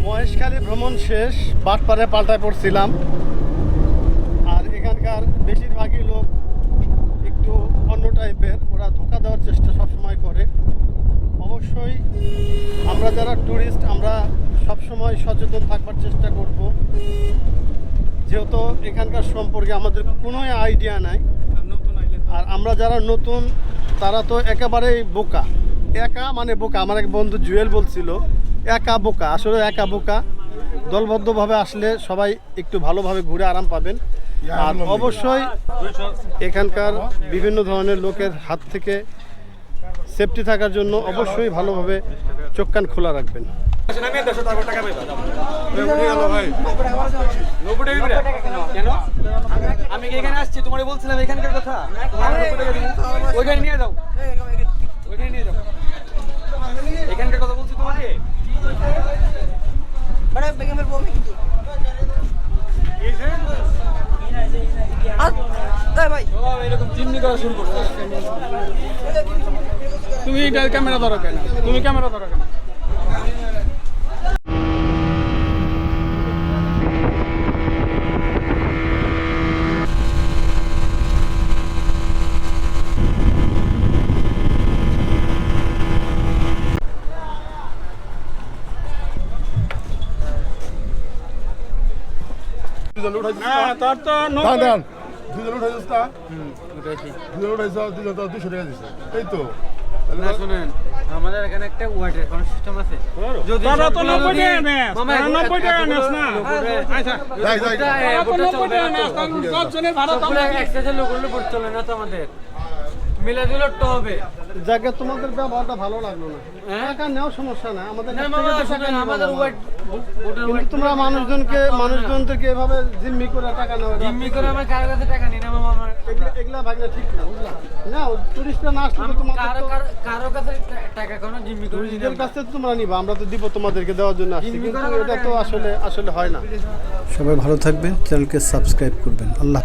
মহেশখালী ভ্রমণ শেষ, বাটপাড়ে পাল্টায় পড়ছিলাম। আর এখানকার বেশিরভাগই লোক একটু অন্য টাইপের, ওরা ধোঁকা দেওয়ার চেষ্টা সবসময় করে। অবশ্যই আমরা যারা ট্যুরিস্ট আমরা সবসময় সচেতন থাকবার চেষ্টা করব, যেহেতু এখানকার সম্পর্কে আমাদের কোনো আইডিয়া নাই। আর আমরা যারা নতুন তারা তো একেবারেই বোকা, একা মানে বোকা। আমার এক বন্ধু জুয়েল বলছিল একা বোকা, আসলে একা বোকা। দলবদ্ধভাবে আসলে সবাই একটু ভালোভাবে ঘুরে আরাম পাবেন। আর অবশ্যই এখানকার বিভিন্ন ধরনের লোকের হাত থেকে সেফটি থাকার জন্য অবশ্যই ভালোভাবে চোখ কান খোলা রাখবেন। আমি এখানে আসছি, তোমার বলছিলাম এখানকার কথা, ওইখানে নিয়ে যাও, ওইখানে নিয়ে যাও, এখানকার কথা বলছি তোমাকে। এরকম চিমনি করা শুরু করছো। তুমি ক্যামেরা ধরো কেন? তুমি ক্যামেরা ধরো কেন? আমাদের এখানে একটা ওয়াটার কাউন্ট সিস্টেম আছে। যদি তারা তো 90 টাকা নেয়, মামা 90 টাকা নেস না। আচ্ছা যাই যাই, তারা তো 90 টাকা নেস, কারণ সব জনের ভাড়া তো এক্সেসের লোকগুলো পড়তে চলে না তো আমাদের মিলে দিলে তো হবে। জায়গা তোমাদের ব্যবহারটা ভালো লাগলো না। টাকা নেওয়া সমস্যা না, আমাদের না মামা আমাদের কিন্তু তোমরা মানুষজনদেরকে এভাবে জিম্মি করে টাকা নাও, জিম্মি করে আমার কারো কাছে টাকা নিই না মামা। আমার এগুলা ভাগনা ঠিক না, বুঝলা? না টুরিস্টরা না আসলে তোমাদের কারো কাছে টাকা কোনো জিম্মি করে নিজের কাছ থেকে তোমরা নিবা, আমরা তো দিব তোমাদেরকে দেওয়ার জন্য আসছি, কিন্তু এটা তো আসলে হয় না। সবাই ভালো থাকবেন, চ্যানেলকে সাবস্ক্রাইব করবেন। আল্লাহ।